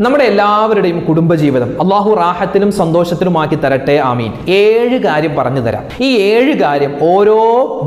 നമ്മുടെ എല്ലാവരുടെയും കുടുംബജീവിതം അള്ളാഹു റാഹത്തിലും സന്തോഷത്തിലുമാക്കി തരട്ടെ, ആമീൻ. 7 കാര്യം പറഞ്ഞു തരാം. ഈ 7 കാര്യം ഓരോ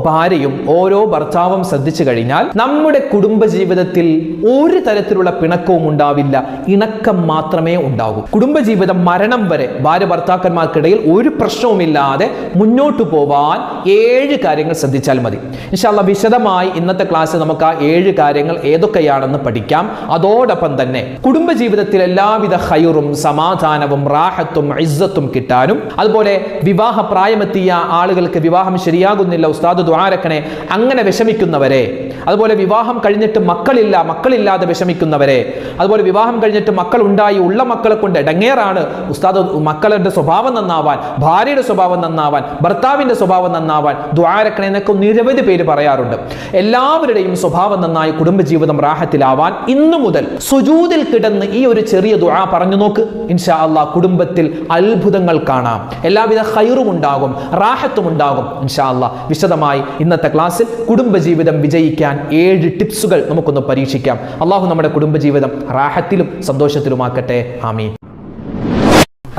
ഭാര്യയും ഓരോ ഭർത്താവും ശ്രദ്ധിച്ചു കഴിഞ്ഞാൽ നമ്മുടെ കുടുംബജീവിതത്തിൽ ഒരു തരത്തിലുള്ള പിണക്കവും ഉണ്ടാവില്ല, ഇണക്കം മാത്രമേ ഉണ്ടാകൂ. കുടുംബജീവിതം മരണം വരെ ഭാര്യ ഭർത്താക്കന്മാർക്കിടയിൽ ഒരു പ്രശ്നവുമില്ലാതെ മുന്നോട്ടു പോവാൻ 7 കാര്യങ്ങൾ ശ്രദ്ധിച്ചാൽ മതി. ഇൻഷാ അല്ലാഹ് വിശദമായി ഇന്നത്തെ ക്ലാസ്സിൽ നമുക്ക് ആ 7 കാര്യങ്ങൾ ഏതൊക്കെയാണെന്ന് പഠിക്കാം. അതോടൊപ്പം തന്നെ കുടുംബജീവിതത്തിൽ എല്ലാവിധ ഖൈറും സമാധാനവും റാഹത്തും ഇസ്സത്തും കിട്ടാനും, അതുപോലെ വിവാഹ പ്രായമെത്തിയ ആളുകൾക്ക് വിവാഹം ശരിയാകുന്നില്ല ഉസ്താദ് ദുആരക്കണേ, അങ്ങനെ വിഷമിക്കുന്നവരെ, അതുപോലെ വിവാഹം കഴിഞ്ഞിട്ട് മക്കളില്ലാതെ വിഷമിക്കുന്നവരെ, അതുപോലെ വിവാഹം കഴിഞ്ഞിട്ട് മക്കൾ ഉണ്ടായി ഉള്ള മക്കളെ കൊണ്ട് ഇടങ്ങേറാണ് ഉസ്താദ്, മക്കളുടെ സ്വഭാവം നന്നാവാൻ, ഭാര്യയുടെ സ്വഭാവം നന്നാവാൻ, ഭർത്താവിന്റെ സ്വഭാവം നന്നാവാൻ ദുആരക്കണേ എന്നൊക്കെ നിരവധി പേര് പറയാറുണ്ട്. എല്ലാവരുടെയും സ്വഭാവം നന്നായി കുടുംബജീവിതം റാഹത്തിലാവാൻ ഇന്നു മുതൽ സുജൂദിൽ കിടന്ന് ഈ ഒരു ചെറിയ ദുആ പറഞ്ഞു നോക്ക്. ഇൻഷാ അല്ലാഹ് കുടുംബത്തിൽ അത്ഭുതങ്ങൾ കാണാം, എല്ലാവിധ ഖൈറും ഉണ്ടാകും, റാഹത്തും ഉണ്ടാകും ഇൻഷാ അല്ലാഹ്. വിശദമായി ഇന്നത്തെ ക്ലാസ്സിൽ കുടുംബജീവിതം വിജയിക്കാൻ 7 ടിപ്സുകൾ നമുക്കൊന്ന് പരീക്ഷിക്കാം. അള്ളാഹു നമ്മുടെ കുടുംബജീവിതം റാഹത്തിലും സന്തോഷത്തിലുമാക്കട്ടെ, ആമീൻ.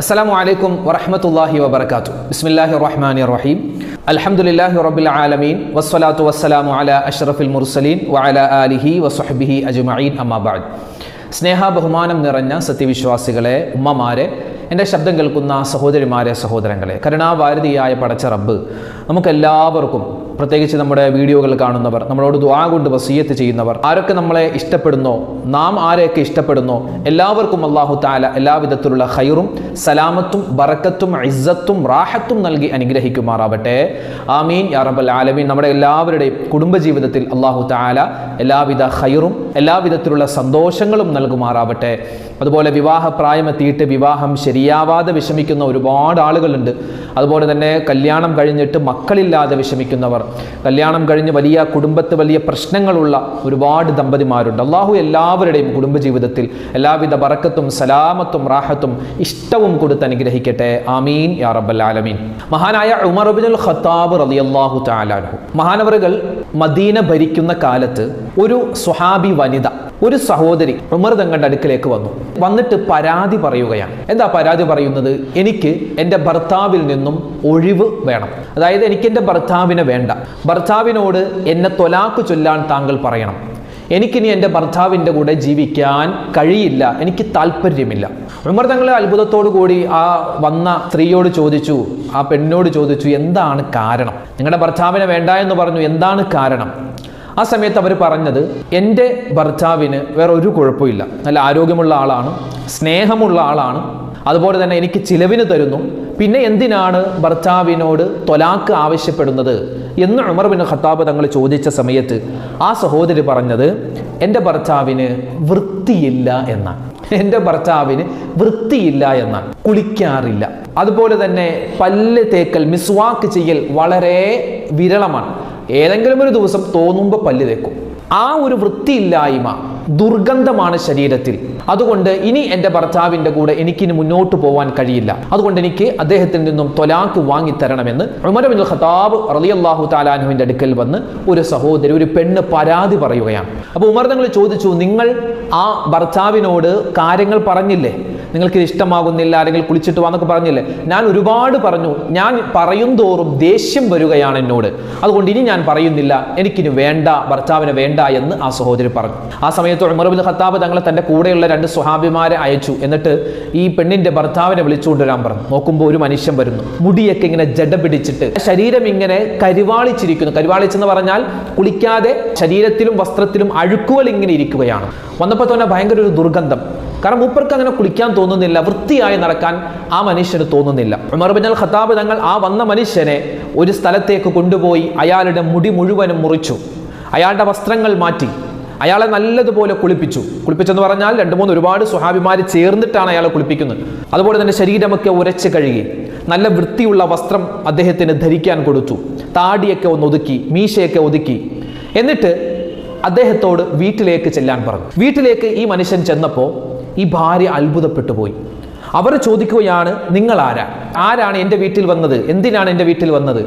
അസ്സലാമു അലൈക്കും വറഹ്മത്തുള്ളാഹി വബറകാതുഹു. ബിസ്മില്ലാഹിർ റഹ്മാനിർ റഹീം. അൽഹംദുലില്ലാഹി റബ്ബിൽ ആലമീൻ വസ്സലാത്തു വസ്സലാമു അലാ അഷ്റഫിൽ മുർസലീൻ വഅലാ ആലിഹി വസ്വഹ്ബിഹി അജ്മഈൻ, അമ്മാ ബഅദ്. സ്നേഹ ബഹുമാനം നിറഞ്ഞ സത്യവിശ്വാസികളെ, ഉമ്മമാരെ, എൻ്റെ ശബ്ദം കേൾക്കുന്ന സഹോദരിമാരെ, സഹോദരങ്ങളെ, കരുണാവാരിധിയായ പടച്ച റബ്ബ് നമുക്കെല്ലാവർക്കും, പ്രത്യേകിച്ച് നമ്മുടെ വീഡിയോകൾ കാണുന്നവർ, നമ്മളോട് ദുആ കൊണ്ട് വസിയത്ത് ചെയ്യുന്നവർ, ആരൊക്കെ നമ്മളെ ഇഷ്ടപ്പെടുന്നോ, നാം ആരെയൊക്കെ ഇഷ്ടപ്പെടുന്നോ, എല്ലാവർക്കും അല്ലാഹു തആല എല്ലാവിധത്തിലുള്ള ഖൈറും സലാമത്തും ബറക്കത്തും ഇസ്സത്തും റാഹത്തും നൽകി അനുഗ്രഹിക്കുമാറാവട്ടെ, ആമീൻ യാ റബ്ബൽ ആലമീൻ. നമ്മുടെ എല്ലാവരുടെയും കുടുംബജീവിതത്തിൽ അല്ലാഹു തആല എല്ലാവിധ ഖൈറും എല്ലാവിധത്തിലുള്ള സന്തോഷങ്ങളും നൽകുമാറാവട്ടെ. അതുപോലെ വിവാഹ പ്രായമെത്തിയിട്ട് വിവാഹം ശരിയാവാതെ വിഷമിക്കുന്ന ഒരുപാട് ആളുകളുണ്ട്. അതുപോലെ തന്നെ കല്യാണം കഴിഞ്ഞിട്ട് മക്കളില്ലാതെ വിഷമിക്കുന്നവർ, കല്യാണം കഴിഞ്ഞ് വലിയ കുടുംബത്ത് വലിയ പ്രശ്നങ്ങളുള്ള ഒരുപാട് ദമ്പതിമാരുണ്ട്. അള്ളാഹു എല്ലാവരുടെയും കുടുംബജീവിതത്തിൽ എല്ലാവിധ ബറക്കത്തും സലാമത്തും റാഹത്തും ഇഷ്ടവും കൊടുത്ത് അനുഗ്രഹിക്കട്ടെ, ആമീൻ യാ റബ്ബൽ ആലമീൻ. മഹാനായ ഉമർ ഇബ്നുൽ ഖത്താബ് റളിയല്ലാഹു തആല അൻഹു, മഹാനവറുകൾ മദീന ഭരിക്കുന്ന കാലത്ത് ഒരു സ്വഹാബി വനിത, ഒരു സഹോദരി ഉമർ തങ്ങളുടെ അടുക്കിലേക്ക് വന്നിട്ട് പരാതി പറയുകയാണ്. എന്താ പരാതി പറയുന്നത്? എനിക്ക് എൻ്റെ ഭർത്താവിൽ നിന്നും ഒഴിവ് വേണം, അതായത് എനിക്ക് എൻ്റെ ഭർത്താവിനെ വേണ്ട, ഭർത്താവിനോട് എന്നെ തൊലാക്ക് ചൊല്ലാൻ താങ്കൾ പറയണം, എനിക്കിനി എൻ്റെ ഭർത്താവിൻ്റെ കൂടെ ജീവിക്കാൻ കഴിയില്ല, എനിക്ക് താല്പര്യമില്ല. ഉമർ തങ്ങളെ അത്ഭുതത്തോടു കൂടി ആ വന്ന സ്ത്രീയോട് ചോദിച്ചു, ആ പെണ്ണിനോട് ചോദിച്ചു, എന്താണ് കാരണം? നിങ്ങളുടെ ഭർത്താവിനെ വേണ്ട എന്ന് പറഞ്ഞു, എന്താണ് കാരണം? ആ സമയത്ത് അവർ പറഞ്ഞത്, എൻ്റെ ഭർത്താവിന് വേറെ ഒരു കുഴപ്പമില്ല, നല്ല ആരോഗ്യമുള്ള ആളാണ്, സ്നേഹമുള്ള ആളാണ്, അതുപോലെ തന്നെ എനിക്ക് ചിലവിന് തരുന്നു, പിന്നെ എന്തിനാണ് ഭർത്താവിനോട് തൊലാക്ക് ആവശ്യപ്പെടുന്നത് എന്ന് ഉമർ ബിൻ ഖത്താബ് തങ്ങൾ ചോദിച്ച സമയത്ത് ആ സഹോദരി പറഞ്ഞത്, എൻ്റെ ഭർത്താവിന് വൃത്തിയില്ല എന്നാണ്. എൻ്റെ ഭർത്താവിന് വൃത്തിയില്ല എന്നാണ്, കുളിക്കാറില്ല, അതുപോലെ തന്നെ പല്ല് തേക്കൽ, മിസ്വാക്ക് ചെയ്യൽ വളരെ വിരളമാണ്, ഏതെങ്കിലും ഒരു ദിവസം തോന്നുമ്പോൾ പല്ല് തേക്കും. ആ ഒരു വൃത്തിയില്ലായ്മ, ദുർഗന്ധമാണ് ശരീരത്തിൽ. അതുകൊണ്ട് ഇനി എൻ്റെ ഭർത്താവിൻ്റെ കൂടെ എനിക്കിനി മുന്നോട്ട് പോകാൻ കഴിയില്ല, അതുകൊണ്ട് എനിക്ക് അദ്ദേഹത്തിൽ നിന്നും തൊലാക്ക് വാങ്ങിത്തരണമെന്ന് ഉമർ ഇബ്നുൽ ഖത്താബ് റളിയല്ലാഹു തആല അൻഹുവിൻ്റെ അടുക്കൽ വന്ന് ഒരു സഹോദരി, ഒരു പെണ്ണ് പരാതി പറയുകയാണ്. അപ്പോൾ ഉമർ തങ്ങൾ ചോദിച്ചു, നിങ്ങൾ ആ ഭർത്താവിനോട് കാര്യങ്ങൾ പറഞ്ഞില്ലേ? നിങ്ങൾക്ക് ഇത് ഇഷ്ടമാകുന്നില്ല, അല്ലെങ്കിൽ കുളിച്ചിട്ട് വാന്നൊക്കെ പറഞ്ഞില്ലേ? ഞാൻ ഒരുപാട് പറഞ്ഞു, ഞാൻ പറയും തോറും ദേഷ്യം വരികയാണ് എന്നോട്, അതുകൊണ്ട് ഇനി ഞാൻ പറയുന്നില്ല, എനിക്കിനി വേണ്ട, ഭർത്താവിനെ വേണ്ട എന്ന് ആ സഹോദരി പറഞ്ഞു. ആ സമയത്ത് ഉമർ ഇബ്നുൽ ഖത്താബ് തങ്ങളെ തൻ്റെ കൂടെയുള്ള 2 സ്വഹാബിമാരെ അയച്ചു. എന്നിട്ട് ഈ പെണ്ണിന്റെ ഭർത്താവിനെ വിളിച്ചുകൊണ്ടുവരാൻ പറഞ്ഞു. നോക്കുമ്പോൾ ഒരു മനുഷ്യൻ വരുന്നു, മുടിയൊക്കെ ഇങ്ങനെ ജട പിടിച്ചിട്ട്, ശരീരം ഇങ്ങനെ കരിവാളിച്ചിരിക്കുന്നു. കരിവാളിച്ചെന്ന് പറഞ്ഞാൽ കുളിക്കാതെ ശരീരത്തിലും വസ്ത്രത്തിലും അഴുക്കുകൾ ഇങ്ങനെ ഇരിക്കുകയാണ്. വന്നപ്പോൾ തന്നെ ഭയങ്കര ഒരു ദുർഗന്ധം, കാരണം മൂപ്പർക്ക് അങ്ങനെ കുളിക്കാൻ തോന്നുന്നില്ല, വൃത്തിയായി നടക്കാൻ ആ മനുഷ്യന് തോന്നുന്നില്ല. ഉമർ ഇബ്നുൽ ഖത്താബ് തങ്ങൾ ആ വന്ന മനുഷ്യനെ ഒരു സ്ഥലത്തേക്ക് കൊണ്ടുപോയി അയാളുടെ മുടി മുഴുവനും മുറിച്ചു, അയാളുടെ വസ്ത്രങ്ങൾ മാറ്റി, അയാളെ നല്ലതുപോലെ കുളിപ്പിച്ചെന്ന് പറഞ്ഞാൽ 2-3 ഒരുപാട് സ്വഹാബിമാർ ചേർന്നിട്ടാണ് അയാളെ കുളിപ്പിക്കുന്നത്. അതുപോലെ തന്നെ ശരീരമൊക്കെ ഉരച്ച് കഴുകി, നല്ല വൃത്തിയുള്ള വസ്ത്രം അദ്ദേഹത്തിന് ധരിക്കാൻ കൊടുത്തു, താടിയൊക്കെ ഒന്ന് ഒതുക്കി, മീശയൊക്കെ ഒതുക്കി, എന്നിട്ട് അദ്ദേഹത്തോട് വീട്ടിലേക്ക് ചെല്ലാൻ പറഞ്ഞു. വീട്ടിലേക്ക് ഈ മനുഷ്യൻ ചെന്നപ്പോൾ ഈ ഭാര്യ അത്ഭുതപ്പെട്ടു പോയി. അവർ ചോദിക്കുകയാണ്, നിങ്ങൾ ആരാണ് എൻ്റെ വീട്ടിൽ വന്നത്, എന്തിനാണ് എൻ്റെ വീട്ടിൽ വന്നത്?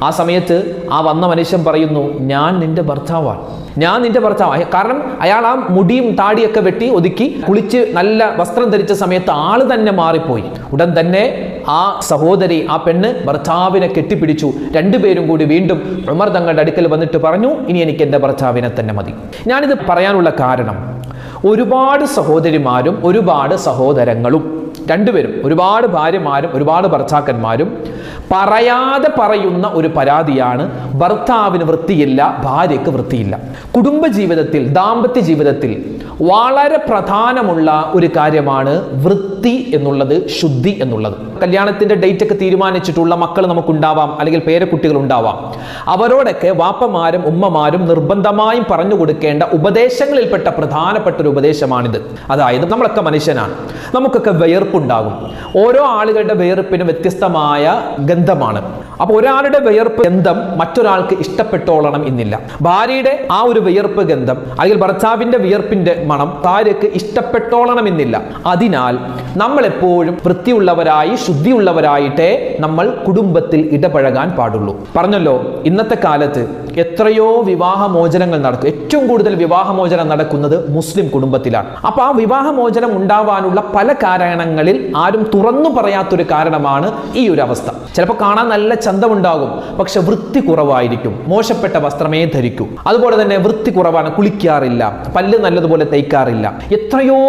ആ സമയത്ത് ആ വന്ന മനുഷ്യൻ പറയുന്നു, ഞാൻ നിന്റെ ഭർത്താവാണ്, ഞാൻ നിന്റെ ഭർത്താവ്. കാരണം അയാൾ ആ മുടിയും താടിയൊക്കെ വെട്ടി ഒതുക്കി കുളിച്ച് നല്ല വസ്ത്രം ധരിച്ച സമയത്ത് ആള് തന്നെ മാറിപ്പോയി. ഉടൻ തന്നെ ആ സഹോദരി, ആ പെണ്ണ് ഭർത്താവിനെ കെട്ടിപ്പിടിച്ചു. രണ്ടുപേരും കൂടി വീണ്ടും ഉമർ തങ്ങളുടെ അടുക്കൽ വന്നിട്ട് പറഞ്ഞു, ഇനി എനിക്ക് എൻ്റെ ഭർത്താവിനെ തന്നെ മതി. ഞാനിത് പറയാനുള്ള കാരണം, ഒരുപാട് സഹോദരിമാരും ഒരുപാട് സഹോദരങ്ങളും, രണ്ടുപേരും, ഒരുപാട് ഭാര്യമാരും ഒരുപാട് ഭർത്താക്കന്മാരും പറയാതെ പറയുന്ന ഒരു പരാതിയാണ്, ഭർത്താവിന് വൃത്തിയില്ല, ഭാര്യയ്ക്ക് വൃത്തിയില്ല. കുടുംബജീവിതത്തിൽ, ദാമ്പത്യ ജീവിതത്തിൽ വളരെ പ്രധാനമുള്ള ഒരു കാര്യമാണ് വൃത്തി എന്നുള്ളത്, ശുദ്ധി എന്നുള്ളത്. കല്യാണത്തിന്റെ ഡേറ്റ് ഒക്കെ തീരുമാനിച്ചിട്ടുള്ള മക്കൾ നമുക്കുണ്ടാവാം, അല്ലെങ്കിൽ പേരക്കുട്ടികൾ ഉണ്ടാവാം. അവരോടൊക്കെ വാപ്പമാരും ഉമ്മമാരും നിർബന്ധമായും പറഞ്ഞു കൊടുക്കേണ്ട ഉപദേശങ്ങളിൽപ്പെട്ട പ്രധാനപ്പെട്ട ഒരു ഉപദേശമാണിത്. അതായത് നമ്മളൊക്കെ മനുഷ്യനാണ്, നമുക്കൊക്കെ വിയർപ്പുണ്ടാകും. ഓരോ ആളുകളുടെ വിയർപ്പിനും വ്യത്യസ്തമായ ഗന്ധമാണ്. അപ്പൊ ഒരാളുടെ വിയർപ്പ് ഗന്ധം മറ്റൊരാൾക്ക് ഇഷ്ടപ്പെട്ടോളണം എന്നില്ല. ഭാര്യയുടെ ആ ഒരു വിയർപ്പ് ഗന്ധം അല്ലെങ്കിൽ ഭർത്താവിന്റെ വിയർപ്പിന്റെ മണം ഭാര്യയ്ക്ക് ഇഷ്ടപ്പെട്ടോളണം എന്നില്ല. അതിനാൽ നമ്മൾ എപ്പോഴും വൃത്തിയുള്ളവരായി, ശുദ്ധിയുള്ളവരായിട്ടേ നമ്മൾ കുടുംബത്തിൽ ഇടപഴകാൻ പാടുള്ളൂ. പറഞ്ഞല്ലോ, ഇന്നത്തെ കാലത്ത് എത്രയോ വിവാഹമോചനങ്ങൾ നടക്കും. ഏറ്റവും കൂടുതൽ വിവാഹമോചനം നടക്കുന്നത് മുസ്ലിം കുടുംബത്തിലാണ്. അപ്പൊ ആ വിവാഹമോചനം ഉണ്ടാവാനുള്ള പല കാരണങ്ങളിൽ ആരും തുറന്നു പറയാത്തൊരു കാരണമാണ് ഈ ഒരു അവസ്ഥ. ചിലപ്പോൾ കാണാൻ നല്ല ചന്തമുണ്ടാകും, പക്ഷെ വൃത്തി കുറവായിരിക്കും. മോശപ്പെട്ട വസ്ത്രമേ ധരിക്കൂ. അതുപോലെ തന്നെ വൃത്തി കുറവാണ്, കുളിക്കാറില്ല, പല്ല് നല്ലതുപോലെ തേക്കാറില്ല. എത്രയോ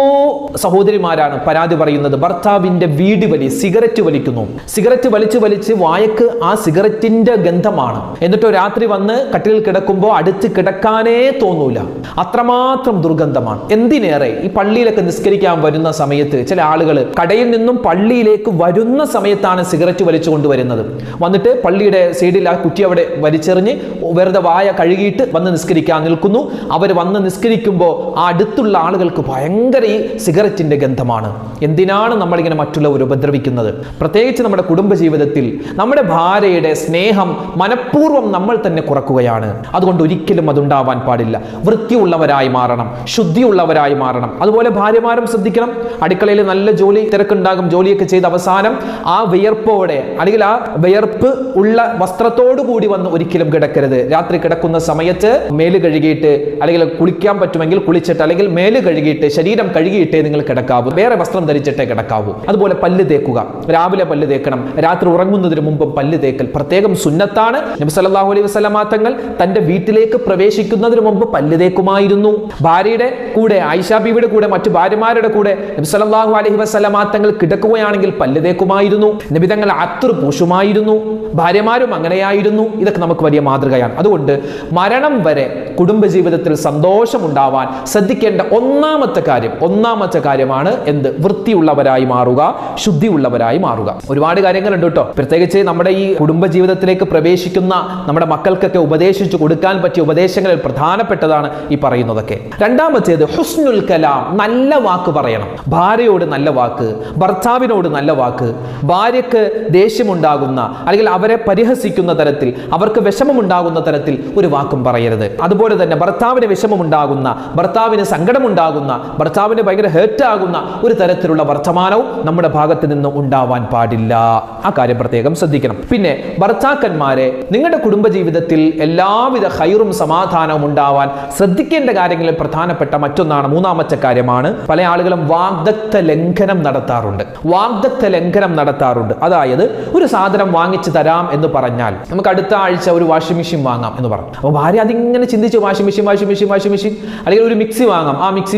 സഹോദരിമാരാണ് പരാതി പറയുന്നത്, ഭർത്താവിന്റെ വീടി വലി, സിഗരറ്റ് വലിക്കുന്നു. സിഗരറ്റ് വലിച്ച് വലിച്ച് വായക്ക് ആ സിഗരറ്റിന്റെ ഗന്ധമാണ്. എന്നിട്ടോ രാത്രി വന്ന് കട്ടിലിൽ കിടക്കുമ്പോൾ അടുത്ത് കിടക്കാനേ തോന്നൂല, അത്രമാത്രം ദുർഗന്ധമാണ്. എന്തിനേറെ ഈ പള്ളിയിലൊക്കെ നിസ്കരിക്കാൻ വരുന്ന സമയത്ത് ചില ആളുകൾ കടയിൽ നിന്നും പള്ളിയിലേക്ക് വരുന്ന സമയത്താണ് സിഗരറ്റ് വലിച്ചു കൊണ്ടുവരുന്നത്. വന്നിട്ട് പള്ളിയുടെ സൈഡിൽ ആ കുറ്റി അവിടെ വലിച്ചെറിഞ്ഞ് വെറുതെ വായ കഴുകിയിട്ട് വന്ന് നിസ്കരിക്കാൻ നിൽക്കുന്നു. അവർ വന്ന് നിസ്കരിക്കുമ്പോൾ ആ അടുത്തുള്ള ആളുകൾക്ക് ഭയങ്കര ഈ സിഗരറ്റിന്റെ ഗന്ധമാണ്. എന്തിനാണ് നമ്മളിങ്ങനെ മറ്റുള്ളവർ ഉപദ്രവിക്കുന്നത്? പ്രത്യേകിച്ച് നമ്മുടെ കുടുംബജീവിതത്തിൽ നമ്മുടെ ഭാര്യയുടെ സ്നേഹം മനഃപൂർവ്വം നമ്മൾ തന്നെ കുറക്കുകയാണ്. അതുകൊണ്ട് ഒരിക്കലും അതുണ്ടാവാൻ പാടില്ല. വൃത്തിയുള്ളവരായി മാറണം, ശുദ്ധിയുള്ളവരായി മാറണം. അതുപോലെ ഭാര്യമാരും ശ്രദ്ധിക്കണം. അടുക്കളയിൽ നല്ല ജോലി തിരക്കുണ്ടാകും, ജോലിയൊക്കെ ചെയ്ത് അവസാനം ആ വിയർപ്പോടെ അല്ലെങ്കിൽ ആ വിയർപ്പ് ഉള്ള വസ്ത്രത്തോടു കൂടി വന്ന് ഒരിക്കലും കിടക്കരുത്. രാത്രി കിടക്കുന്ന സമയത്ത് മേല് കഴുകിയിട്ട്, അല്ലെങ്കിൽ കുളിക്കാൻ പറ്റുമെങ്കിൽ കുളിച്ചിട്ട്, അല്ലെങ്കിൽ മേല് കഴുകിയിട്ട് ശരീരം കഴുകിയിട്ടേ നിങ്ങൾ കിടക്കാവൂ. വേറെ വസ്ത്രം ധരിച്ചിട്ടേ കിടക്കാവൂ. അതുപോലെ പല്ല് തേക്കുക, രാവിലെ പല്ല് തേക്കണം. രാത്രി ഉറങ്ങുന്നതിന് മുമ്പും പല്ല് തേക്കൽ പ്രത്യേകം സുന്നത്താണ്. നബി സല്ലല്ലാഹു അലൈഹി വസല്ലമ തങ്ങൾ തന്റെ വീട്ടിലേക്ക് പ്രവേശിക്കുന്നതിന് മുമ്പ് പല്ല് തേക്കുമായിരുന്നു. ഭാര്യയുടെ കൂടെ, ആയിഷ ബീവിയുടെ കൂടെ, മറ്റു ഭാര്യമാരുടെ കൂടെ നബി സല്ലല്ലാഹു അലൈഹി വസല്ലമ തങ്ങൾ കിടക്കുകയാണെങ്കിൽ പല്ല് തേക്കുമായിരുന്നു. നബി തങ്ങൾ അത്തർ പൂശുമായിരുന്നു. ഭാര്യമാരും അങ്ങനെയായിരുന്നു. ഇതൊക്കെ നമുക്ക് വലിയ മാതൃകയാണ്. അതുകൊണ്ട് മരണം വരെ കുടുംബജീവിതത്തിൽ സന്തോഷമുണ്ടാവാൻ ശ്രദ്ധിക്കേണ്ട ഒന്നാമത്തെ കാര്യമാണ് എന്ത്? വൃത്തിയുള്ളവരായി മാറുക, ശുദ്ധിയുള്ളവരായി മാറുക. ഒരുപാട് കാര്യങ്ങളുണ്ട് കേട്ടോ. പ്രത്യേകിച്ച് നമ്മുടെ ഈ കുടുംബജീവിതത്തിലേക്ക് പ്രവേശിക്കുന്ന നമ്മുടെ മക്കൾക്കൊക്കെ ഉപദേശിച്ചു കൊടുക്കാൻ പറ്റിയ ഉപദേശങ്ങളിൽ പ്രധാനപ്പെട്ടതാണ് ഈ പറയുന്നതൊക്കെ. രണ്ടാമത്തേത് ഹുസ്നുൽ കലാം, നല്ല വാക്ക് പറയണം. ഭാര്യയോട് നല്ല വാക്ക്, ഭർത്താവിനോട് നല്ല വാക്ക്. ഭാര്യക്ക് ദേഷ്യമുണ്ടാകുന്ന അല്ലെങ്കിൽ അവരെ പരിഹസിക്കുന്ന തരത്തിൽ, അവർക്ക് വിഷമമുണ്ടാകുന്ന തരത്തിൽ ഒരു വാക്കും പറയരുത്. അതുപോലെ തന്നെ ഭർത്താവിന് വിഷമമുണ്ടാകുന്ന, ഭർത്താവിന് സങ്കടമുണ്ടാകുന്ന, ഭർത്താവിന് ഭയങ്കര ഹേർട്ട് ആകുന്ന ഒരു തരത്തിലുള്ള വർത്തമാനവും നമ്മുടെ ഭാഗത്ത് നിന്ന് ഉണ്ടാവാൻ പാടില്ല. ആ കാര്യം പ്രത്യേകം ശ്രദ്ധിക്കണം. പിന്നെ ഭർത്താക്കന്മാരെ, നിങ്ങളുടെ കുടുംബജീവിതത്തിൽ എല്ലാവിധ ഖൈറും സമാധാനവും ഉണ്ടാവാൻ ശ്രദ്ധിക്കേണ്ട കാര്യങ്ങളിൽ പ്രധാനപ്പെട്ട മറ്റൊന്നാണ്, മൂന്നാമത്തെ കാര്യമാണ്, പല ആളുകളും വാഗ്ദത്ത ലംഘനം നടത്താറുണ്ട്. അതായത് ഒരു സാധനം വാങ്ങിച്ചു തരാം എന്ന് പറഞ്ഞാൽ, നമുക്ക് അടുത്ത ആഴ്ച ഒരു വാഷിംഗ് മെഷീൻ വാങ്ങാം എന്ന് പറഞ്ഞു. അപ്പോൾ ഭാര്യ അതിങ്ങനെ ചിന്തിച്ച് വാഷിംഗ് മെഷീൻ അല്ലെങ്കിൽ ഒരു മിക്സി വാങ്ങാം, ആ മിക്സി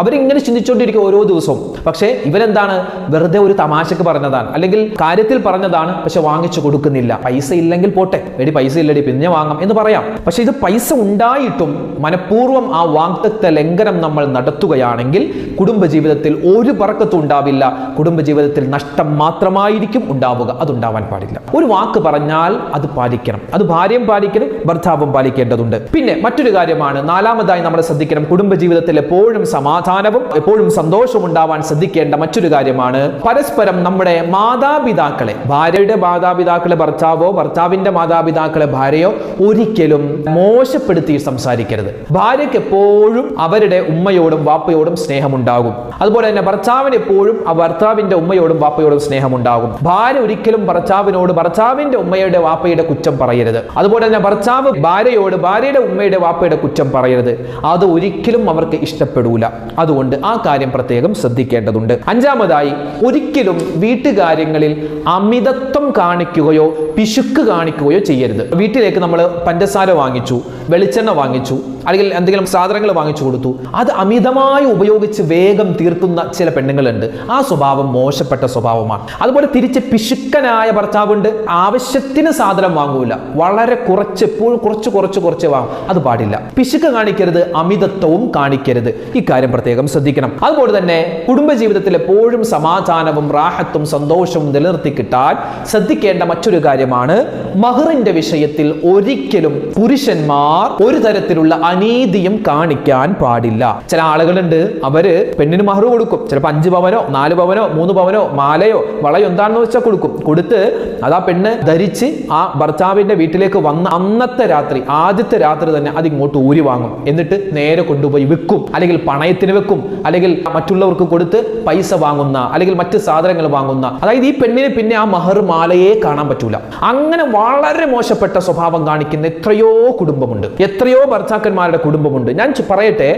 അവരിങ്ങനെ ചിന്തിച്ചുകൊണ്ടിരിക്കും ഓരോ ദിവസവും. പക്ഷേ ഇവരെന്താണ്, വെറുതെ ഒരു തമാശക്ക് പറഞ്ഞതാണ്, അല്ലെങ്കിൽ കാര്യത്തിൽ പറഞ്ഞതാണ്, പക്ഷെ വാങ്ങിച്ചു കൊടുക്കുന്നില്ല. പൈസ ഇല്ലെങ്കിൽ പോട്ടെ, എടി പൈസ ഇല്ലടി പിന്നെ വാങ്ങാം എന്ന് പറയാം. പക്ഷെ ഇത് പൈസ ഉണ്ടായിട്ടും മനഃപൂർവ്വം ആ വാഗ്ദത്ത ലംഘനം നമ്മൾ നടത്തുകയാണെങ്കിൽ കുടുംബജീവിതത്തിൽ ഒരു ബർക്കത്തും ഉണ്ടാവില്ല. കുടുംബജീവിതത്തിൽ നഷ്ടം മാത്രമായിരിക്കും ഉണ്ടാവുക. അതുണ്ടാവാൻ പാടില്ല. ഒരു വാക്ക് പറഞ്ഞാൽ അത് പാലിക്കണം. അത് ഭാര്യയും പാലിക്കണം, ഭർത്താവും പാലിക്കേണ്ടതുണ്ട്. പിന്നെ മറ്റൊരു കാര്യമാണ്, നാലാമതായി നമ്മൾ ശ്രദ്ധിക്കണം, കുടുംബജീവിതത്തിൽ ജീവിതത്തിൽ എപ്പോഴും സമാധാനവും എപ്പോഴും സന്തോഷവും ഉണ്ടാവാൻ ശ്രദ്ധിക്കേണ്ട മറ്റൊരു കാര്യമാണ് പരസ്പരം നമ്മുടെ മാതാപിതാക്കളെ, ഭാര്യയുടെ മാതാപിതാക്കളെ ഭർത്താവോ ഭർത്താവിന്റെ മാതാപിതാക്കളെ ഭാര്യയോ ഒരിക്കലും മോശപ്പെടുത്തി സംസാരിക്കരുത്. ഭാര്യയ്ക്ക് എപ്പോഴും അവരുടെ ഉമ്മയോടും വാപ്പയോടും സ്നേഹമുണ്ടാകും. അതുപോലെ തന്നെ ഭർത്താവിന് എപ്പോഴും ഭർത്താവിന്റെ ഉമ്മയോടും വാപ്പയോടും സ്നേഹമുണ്ടാകും. ഭാര്യ ഒരിക്കലും ഭർത്താവിനോട് ഭർത്താവിന്റെ ഉമ്മയുടെ വാപ്പയുടെ കുറ്റം പറയരുത്. അതുപോലെ തന്നെ ഭർത്താവ് ഭാര്യയോട് ഭാര്യയുടെ ഉമ്മയുടെ വാപ്പയുടെ കുറ്റം പറയരുത്. അത് ഒരിക്കലും അവർക്ക് ഇഷ്ടപ്പെടൂല. അതുകൊണ്ട് ആ കാര്യം പ്രത്യേകം ശ്രദ്ധിക്കേണ്ടതുണ്ട്. അഞ്ചാമതായി, ഒരിക്കലും വീട്ടുകാര്യങ്ങളിൽ അമിതത്വം കാണിക്കുകയോ പിശുക്ക് കാണിക്കുകയോ ചെയ്യരുത്. വീട്ടിലേക്ക് നമ്മൾ പഞ്ചസാര വാങ്ങിച്ചു, വെളിച്ചെണ്ണ വാങ്ങിച്ചു, അല്ലെങ്കിൽ എന്തെങ്കിലും സാധനങ്ങൾ വാങ്ങിച്ചു കൊടുത്തു, അത് അമിതമായി ഉപയോഗിച്ച് വേഗം തീർക്കുന്ന ചില പെണ്ണുങ്ങളുണ്ട്. ആ സ്വഭാവം മോശപ്പെട്ട സ്വഭാവമാണ്. അതുപോലെ തിരിച്ച് പിശുക്കനായ ഭർത്താവുണ്ട്, ആവശ്യത്തിന് സാധനം വാങ്ങൂല, വളരെ കുറച്ച്, എപ്പോഴും കുറച്ച് വാങ്ങും. അത് പാടില്ല. പിശുക്ക് കാണിക്കരുത്, അമിതത്വവും കാണിക്കരുത്. ഇക്കാര്യം പ്രത്യേകം ശ്രദ്ധിക്കണം. അതുപോലെ തന്നെ കുടുംബജീവിതത്തിൽ എപ്പോഴും സമാധാനവും റാഹത്തും സന്തോഷവും നിലനിർത്തി കിട്ടാൻ ശ്രദ്ധിക്കേണ്ട മറ്റൊരു കാര്യമാണ് മഹറിന്റെ വിഷയത്തിൽ ഒരിക്കലും പുരുഷന്മാർ ഒരു തരത്തിലുള്ള അനീതിയും കാണിക്കാൻ പാടില്ല. ചില ആളുകളുണ്ട്, അവര് പെണ്ണിന് മഹർ കൊടുക്കും, ചിലപ്പോൾ 5 പവനോ 4 പവനോ 3 പവനോ മാലയോ വളയോ എന്താണെന്ന് വെച്ചാൽ കൊടുക്കും. കൊടുത്ത് അതാ പെണ്ണ് ധരിച്ച് ആ ഭർത്താവിന്റെ വീട്ടിലേക്ക് വന്ന അന്നത്തെ രാത്രി, ആദ്യത്തെ രാത്രി തന്നെ അത് ഇങ്ങോട്ട് ഊരി വാങ്ങും. എന്നിട്ട് നേരെ കൊണ്ടുപോയി വിൽക്കും, അല്ലെങ്കിൽ പണയത്തിന് വെക്കും, അല്ലെങ്കിൽ മറ്റുള്ളവർക്ക് കൊടുത്ത് പൈസ വാങ്ങുന്ന, അല്ലെങ്കിൽ മറ്റ് സാധനങ്ങൾ വാങ്ങുന്ന. അതായത് ഈ പെണ്ണിന് പിന്നെ ആ മഹർ മാലയെ കാണാൻ പറ്റൂല. അങ്ങനെ വളരെ മോശപ്പെട്ട സ്വഭാവം കാണിക്കുന്ന എത്രയോ കുടുംബമുണ്ട്, എത്രയോ ഭർത്താക്കന്മാരുടെ കുടുംബമുണ്ട്. ഞാൻ പറയട്ടെ,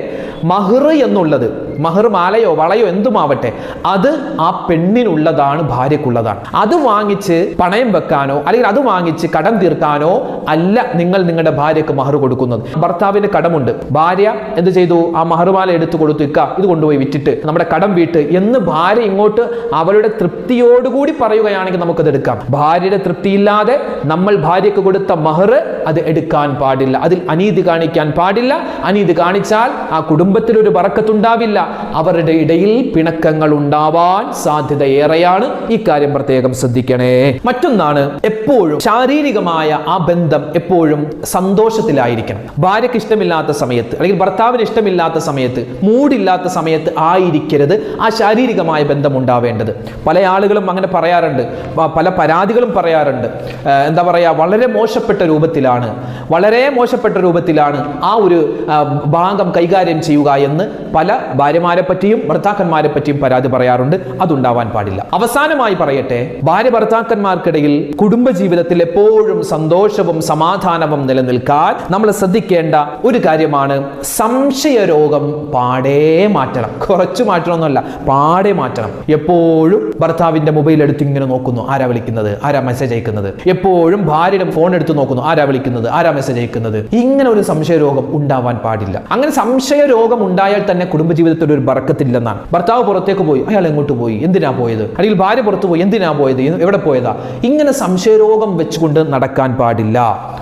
മഹർ എന്നുള്ളത്, മഹർ മാലയോ വളയോ എന്തുമാവട്ടെ, അത് ആ പെണ്ണിനുള്ളതാണ്, ഭാര്യക്കുള്ളതാണ്. അത് വാങ്ങിച്ച് പണയം വെക്കാനോ അല്ലെങ്കിൽ അത് വാങ്ങിച്ച് കടം തീർക്കാനോ അല്ല നിങ്ങൾ നിങ്ങളുടെ ഭാര്യക്ക് മഹർ കൊടുക്കുന്നത്. ഭർത്താവിന് കടമുണ്ട്, ഭാര്യ എന്ത് ചെയ്തു? ആ മഹർമാല എടുത്തു കൊടുത്തു, ഇക്ക ഇത് കൊണ്ടുപോയി വിറ്റിട്ട് നമ്മുടെ കടം വീട്ട് എന്ന് ഭാര്യ ഇങ്ങോട്ട് അവളുടെ തൃപ്തിയോടുകൂടി പറയുകയാണെങ്കിൽ നമുക്കത് എടുക്കാം. ഭാര്യയുടെ തൃപ്തിയില്ലാതെ നമ്മൾ ഭാര്യക്ക് കൊടുത്ത മഹർ അത് എടുക്കാൻ പാടില്ല. അതിൽ അനീതി കാണിക്കാൻ പാടില്ല. അനീതി കാണിച്ചാൽ ആ കുടുംബത്തിൽ ഒരു ബറക്കത്തുണ്ടാവില്ല, അവരുടെ ഇടയിൽ പിണക്കങ്ങൾ ഉണ്ടാവാൻ സാധ്യത ഏറെയാണ്. ഇക്കാര്യം പ്രത്യേകം ശ്രദ്ധിക്കണേ. മറ്റൊന്നാണ്, എപ്പോഴും ശാരീരികമായ ആ ബന്ധം എപ്പോഴും സന്തോഷത്തിലായിരിക്കണം. ഭാര്യയ്ക്ക് ഇഷ്ടമില്ലാത്ത സമയത്ത് അല്ലെങ്കിൽ ഭർത്താവിന് ഇഷ്ടമില്ലാത്ത സമയത്ത്, മൂടില്ലാത്ത സമയത്ത് ആയിരിക്കരുത് ആ ശാരീരികമായ ബന്ധം ഉണ്ടാവേണ്ടത്. പല ആളുകളും അങ്ങനെ പറയാറുണ്ട്, പല പരാതികളും പറയാറുണ്ട്. എന്താ പറയാ, വളരെ മോശപ്പെട്ട രൂപത്തിലാണ്, വളരെ മോശപ്പെട്ട രൂപത്തിലാണ് ആ ഒരു ഭാഗം കൈകാര്യം ചെയ്യുക എന്ന് പല ഭാര്യമാരെ പറ്റിയും ഭർത്താക്കന്മാരെ പറ്റിയും പരാതി പറയാറുണ്ട്. അതുണ്ടാവാൻ പാടില്ല. അവസാനമായി പറയട്ടെ, ഭാര്യ ഭർത്താക്കന്മാർക്കിടയിൽ കുടുംബജീവിതത്തിൽ എപ്പോഴും സന്തോഷവും സമാധാനവും നിലനിൽക്കാൻ നമ്മൾ ശ്രദ്ധിക്കേണ്ട ഒരു കാര്യമാണ് സംശയരോഗം പാടേ മാറ്റണം. കുറച്ച് മാറ്റണമെന്നല്ല, പാടേ മാറ്റണം. എപ്പോഴും ഭർത്താവിന്റെ മൊബൈൽ എടുത്ത് ഇങ്ങനെ നോക്കുന്നു, ആരാ വിളിക്കുന്നത്, ആരാ മെസ്സേജ് അയക്കുന്നത്. എപ്പോഴും ഭാര്യയുടെ ഫോൺ എടുത്ത് നോക്കുന്നു, ആരാ വിളിക്കുന്നത്, ആരാ മെസ്സേജ് അയക്കുന്നത്. ഇങ്ങനെ ഒരു സംശയരോഗം ഉണ്ടാവാൻ പാടില്ല. അങ്ങനെ സംശയരോഗം ഉണ്ടായാൽ തന്നെ കുടുംബജീവിതത്തിൽ ഒരു ബർക്കത്തില്ലെന്നാണ്. ഭർത്താവ് പുറത്തേക്ക് പോയി, അയാൾ എങ്ങോട്ട് പോയി, എന്തിനാ പോയത്, അല്ലെങ്കിൽ ഭാര്യ പുറത്തു പോയി, എന്തിനാ പോയത്, എവിടെ പോയതാ. ഇങ്ങനെ സംശയരോഗം വെച്ചുകൊണ്ട് നടക്കാൻ പാടില്ല.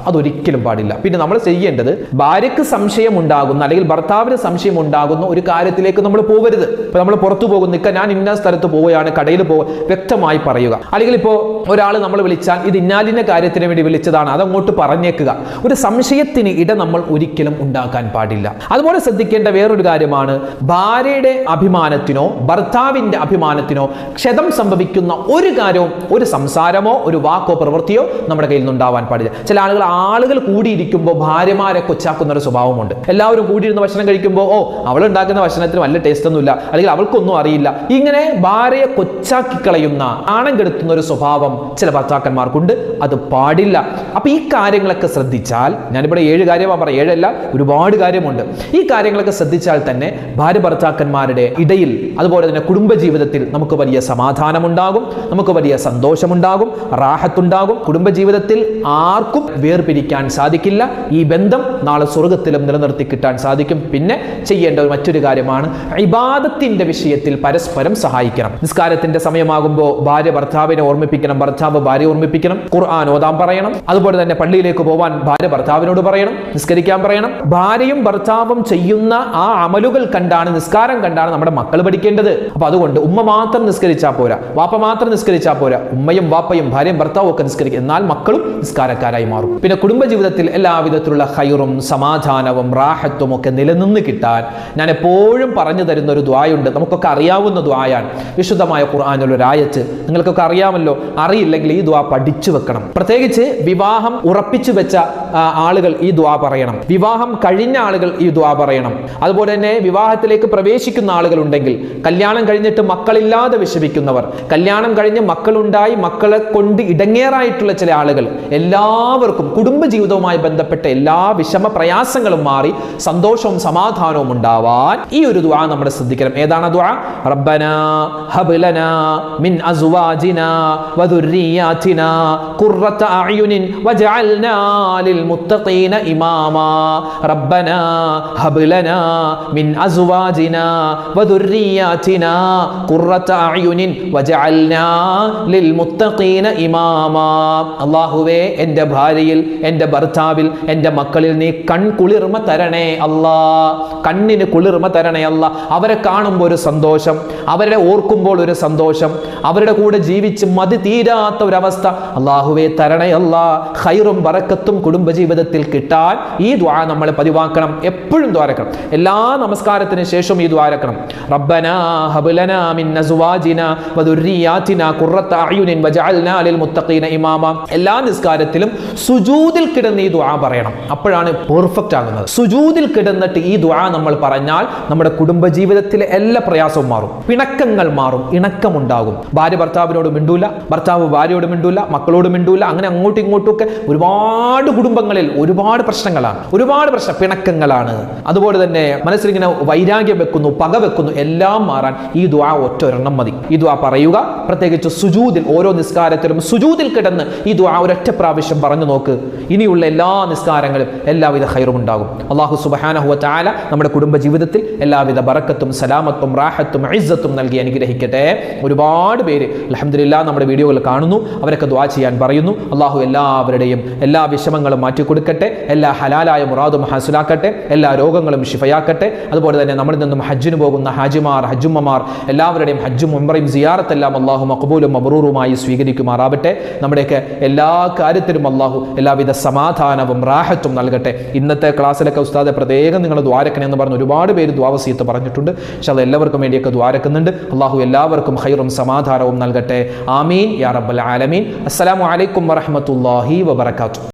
അതൊരിക്കലും പാടില്ല. പിന്നെ നമ്മൾ ചെയ്യേണ്ടത്, ഭാര്യയ്ക്ക് സംശയം ഉണ്ടാകുന്ന അല്ലെങ്കിൽ ഭർത്താവിന് സംശയം ഉണ്ടാകുന്ന ഒരു കാര്യത്തിലേക്ക് നമ്മൾ പോകരുത്. ഇപ്പൊ നമ്മൾ പുറത്തു പോകുന്ന, ഞാൻ ഇന്ന സ്ഥലത്ത് പോവുകയാണ്, കടയിൽ വ്യക്തമായി പറയുക. അല്ലെങ്കിൽ ഇപ്പോൾ ഒരാൾ നമ്മൾ വിളിച്ചാൽ ഇത് ഇന്നാലിന്റെ കാര്യത്തിന് വേണ്ടി വിളിച്ചതാണ്, അതങ്ങോട്ട് പറഞ്ഞേക്കുക. ഒരു സംശയത്തിന് ഇട നമ്മൾ ഒരിക്കലും ഉണ്ടാക്കാൻ പാടില്ല. അതുപോലെ ശ്രദ്ധിക്കേണ്ട വേറൊരു കാര്യമാണ്, ഭാര്യയുടെ അഭിമാനത്തിനോ ഭർത്താവിന്റെ അഭിമാനത്തിനോ ക്ഷതം സംഭവിക്കുന്ന ഒരു കാര്യവും, ഒരു സംസാരമോ ഒരു വാക്കോ പ്രവൃത്തിയോ നമ്മുടെ കയ്യിൽ നിന്നുണ്ടാവാൻ പാടില്ല. ചില ആളുകൾ കൂടിയിരിക്കുമ്പോൾ ഭാര്യമാരെ കൊച്ചാക്കുന്ന ഒരു സ്വഭാവമുണ്ട്. എല്ലാവരും കൂടിയിരുന്ന് ഭക്ഷണം കഴിക്കുമ്പോൾ, അവൾ ഉണ്ടാക്കുന്ന ഭക്ഷണത്തിന് വല്ല ടേസ്റ്റ് ഒന്നുമില്ല, അല്ലെങ്കിൽ അവൾക്കൊന്നും അറിയില്ല. ഇങ്ങനെ ഭാര്യയെ കൊച്ചാക്കി കളയുന്ന, നാണം കെടുത്തുന്ന ഒരു സ്വഭാവം ചില ഭർത്താക്കന്മാർക്കുണ്ട്. അത് പാടില്ല. അപ്പൊ ഈ കാര്യങ്ങളൊക്കെ ശ്രദ്ധിച്ചാൽ, ഞാനിവിടെ 7 കാര്യമാണ് പറയാം, 7 അല്ല, ഒരുപാട് കാര്യമുണ്ട്. ഈ കാര്യങ്ങളൊക്കെ ശ്രദ്ധിച്ചാൽ തന്നെ ഭാര്യ ഭർത്താക്കന്മാരുടെ ഇടയിൽ, അതുപോലെ തന്നെ കുടുംബജീവിതത്തിൽ നമുക്ക് വലിയ സമാധാനമുണ്ടാകും, നമുക്ക് വലിയ സന്തോഷമുണ്ടാകും, റാഹത്തുണ്ടാകും. കുടുംബജീവിതത്തിൽ ആർക്കും വേർപിരിക്കാൻ സാധിക്കില്ല. ഈ ബന്ധം നാളെ സ്വർഗത്തിലും നിലനിർത്തി കിട്ടാൻ സാധിക്കും. പിന്നെ ചെയ്യേണ്ട മറ്റൊരു കാര്യമാണ്, ഇബാദത്തിന്റെ വിഷയത്തിൽ പരസ്പരം സഹായിക്കണം. നിസ്കാരത്തിന്റെ സമയമാകുമ്പോൾ ഭാര്യ ഭർത്താവിനെ ഓർമ്മിപ്പിക്കണം, ഭർത്താവ് ഭാര്യ ഓർമ്മിപ്പിക്കണം, ഖുർആൻ ഓതാൻ പറയണം. അതുപോലെ തന്നെ പള്ളിയിലേക്ക് പോവാൻ ഭാര്യ ഭർത്താവിനോട് പറയണം, നിസ്കരിക്കാൻ പറയണം. ഭാര്യയും ഭർത്താവും ചെയ്യുന്ന ആ അമലുകൾ കണ്ടാണ്, നിസ്കാരം കണ്ടാണ് നമ്മുടെ മക്കൾ പഠിക്കേണ്ടത്. അപ്പൊ അതുകൊണ്ട് ഉമ്മ മാത്രം നിസ്കരിച്ചാൽ പോരാ, വാപ്പ മാത്രം നിസ്കരിച്ചാൽ പോരാ. ഉമ്മയും വാപ്പയും ഭാര്യയും ഭർത്താവും ഒക്കെ നിസ്കരിക്കും, എന്നാൽ മക്കളും നിസ്കാരക്കാരായി മാറും. പിന്നെ കുടുംബജീവിതത്തിൽ എല്ലാവിധത്തിലുള്ള ഖൈറും സമാധാനവും റാഹത്തും ഒക്കെ നിലനിന്ന് കിട്ടാൻ ഞാൻ എപ്പോഴും പറഞ്ഞു തരുന്ന ഒരു ദുആയുണ്ട്. നമുക്കൊക്കെ അറിയാവുന്ന ദുആയാണ്. വിശുദ്ധമായ ഖുർആനിലുള്ള ഒരു ആയത്ത് നിങ്ങൾക്കൊക്കെ അറിയാമല്ലോ. അറിയില്ലെങ്കിൽ ഈ ദുആ പഠിച്ചു വെക്കണം. പ്രത്യേകിച്ച് വിവാഹം ഉറപ്പിച്ചു വെച്ച ആളുകൾ ഈ ദുആ പറയണം. വിവാഹം കഴിഞ്ഞ ആളുകൾ ഈ ദുആ പറയണം. അതുപോലെ തന്നെ വിവാഹത്തിലേക്ക് പ്രവേശിക്കുന്ന ആളുകൾ ഉണ്ടെങ്കിൽ, കല്യാണം കഴിഞ്ഞിട്ട് മക്കളില്ലാതെ വിഷമിക്കുന്നവർ, കല്യാണം കഴിഞ്ഞ് മക്കളുണ്ടായി മക്കളെ കൊണ്ട് ഇടങ്ങേറായിട്ടുള്ള ചില ആളുകൾ, എല്ലാവർക്കും കുടുംബജീവിതവുമായി ബന്ധപ്പെട്ട എല്ലാ വിഷമ പ്രയാസങ്ങളും മാറി സന്തോഷവും സമാധാനവും ഉണ്ടാവാൻ ഈ ഒരു ദുആ നമ്മൾ ശ്രദ്ധിക്കണം. ഏതാണ് ദുആ? റബ്ബനാ ഹബ് ലനാ മിൻ അസ്വാജിനാ വദുർരിയാതിനാ ഖുർറത അഅ്യുനിൻ വജഅൽനാ ലിൽ മുത്തഖീന ഇമാമാ. റബ്ബനാ ഹബ് ലനാ മിൻ അസ്വാജിനാ വദുർരിയാതിനാ ഖുർറത അഅ്യുനിൻ വജഅൽനാ ലിൽ മുത്തഖീന ഇമാമാ. അല്ലാഹുവേ, എൻ്റെ ഭാര്യയിൽ, എൻ്റെ ഭർത്താവിൽ, എൻ്റെ മക്കളിൽ നീ കൺകുളിർമ തരണേ അല്ലാ. കണ്ണിന് കുളിർമ തരണേ അല്ലാ. അവരെ കാണുമ്പോൾ ഒരു സന്തോഷം, അവരെ ഓർക്കുമ്പോൾ ഒരു സന്തോഷം, അവരുടെ കൂടെ ജീവിച്ച് മതി തീരാത്ത ഒരവസ്ഥ അല്ലാഹുവേ തരണേ അല്ലാ. ഖൈറും ബറക്കത്തും കുടുംബജീവിതത്തിൽ കിട്ടാൻ ഈ ദുആ നമ്മൾ പതിവാക്കണം. എപ്പോഴും ദ്വാരക്കണം. എല്ലാ നമസ്കാരത്തിന് ശേഷം ഈ ദ്വാരക്കണം. റബ്ബനാ ഹബ് ലനാ മിൻ അസ്വാജിനാ വദുർരിയാതിനാ ഖുർറത അഅ്യുനിൻ വജഅൽനാ ലിൽ മുത്തഖീന ഇമാമാ. എല്ലാ നിസ്കാരത്തിലും സുജൂദിൽ കിടന്ന് ഈ ദുആ പറയണം. അപ്പോഴാണ് പെർഫെക്റ്റ് ആകുന്നത്. സുജൂദിൽ കിടന്നിട്ട് ഈ ദുആ നമ്മൾ പറഞ്ഞാൽ നമ്മുടെ കുടുംബജീവിതത്തിലെ എല്ലാ പ്രയാസവും മാറും, പിണക്കങ്ങൾ മാറും, ഇണക്കമുണ്ടാകും. ഭാര്യ ഭർത്താവിനോട് മിണ്ടൂല, ഭർത്താവ് ഭാര്യയോട് മിണ്ടൂല, മക്കളോട് മിണ്ടൂല. അങ്ങനെ അങ്ങോട്ടും ഇങ്ങോട്ടും ഒക്കെ ഒരുപാട് കുടുംബങ്ങളിൽ ഒരുപാട് പ്രശ്നങ്ങളാണ്, ഒരുപാട് പിണക്കങ്ങളാണ്. അതുപോലെ തന്നെ മനസ്സിലിങ്ങനെ വൈരാഗ്യം വെക്കുന്നു, പക വെക്കുന്നു. എല്ലാം മാറാൻ ഈ ദുആ ഒറ്റൊരെണ്ണം മതി. ഈ ദുആ പറയുക. പ്രത്യേകിച്ച് സുജൂദിൽ, ഓരോ നിസ്കാരത്തിലും സുജൂദിൽ കിടന്ന് ഈ ദുആ ഒരൊറ്റ പ്രാവശ്യം പറഞ്ഞു നോക്ക്. ഇനിയുള്ള എല്ലാ നിസ്കാരങ്ങളും എല്ലാവിധ ഖൈറും ഉണ്ടാകും. അല്ലാഹു സുബ്ഹാനഹു വ തആല നമ്മുടെ കുടുംബജീവിതത്തിൽ എല്ലാവിധ ബറക്കത്തും സലാമത്തും റാഹത്തും ഇസ്സത്തും നൽകി അനുഗ്രഹിക്കട്ടെ. ഒരുപാട് പേര് അൽഹംദുലില്ലാഹ് നമ്മുടെ വീഡിയോകൾ കാണുന്നു. അവരൊക്കെ ദുആ ചെയ്യാൻ പറയുന്നു. അല്ലാഹു എല്ലാവരുടെയും എല്ലാ വിഷമങ്ങളും മാറ്റി കൊടുക്കട്ടെ, എല്ലാ ഹലാലായ മുറാദും ഹാസിലാക്കട്ടെ, എല്ലാ രോഗങ്ങളും ശിഫയാക്കട്ടെ. അതുപോലെ തന്നെ നമ്മളിൽ നിന്നും ഹജ്ജിന് പോകുന്ന ഹാജിമാർ, ഹജ്ജുമ്മമാർ എല്ലാവരുടെയും ഹജ്ജും ഉംറയും സിയാറത്തെല്ലാം അല്ലാഹു മഖ്ബൂലും മബ്റൂറുമായി സ്വീകരിക്കുമാറാവട്ടെ. നമ്മുടെയൊക്കെ എല്ലാ കാര്യത്തിലും അല്ലാഹു എല്ലാവിധ സമാധാനവും റാഹത്തും നൽകട്ടെ. ഇന്നത്തെ ക്ലാസ്സിലൊക്കെ ഉസ്താദെ പ്രത്യേകം നിങ്ങൾ ദ്വാരക്കണേ എന്ന് പറഞ്ഞ് ഒരുപാട് പേര് ദ്വാവസീയത്ത് പറഞ്ഞിട്ടുണ്ട്. പക്ഷേ അത് എല്ലാവർക്കും വേണ്ടിയൊക്കെ ദ്വാരക്കുന്നുണ്ട്. അല്ലാഹു എല്ലാവർക്കും ഖൈറും സമാധാനവും നൽകട്ടെ. ആമീൻ യാ റബ്ബൽ ആലമീൻ. അസ്സലാമു അലൈക്കും വറഹ്മത്തുള്ളാഹി വബറകാതുഹു.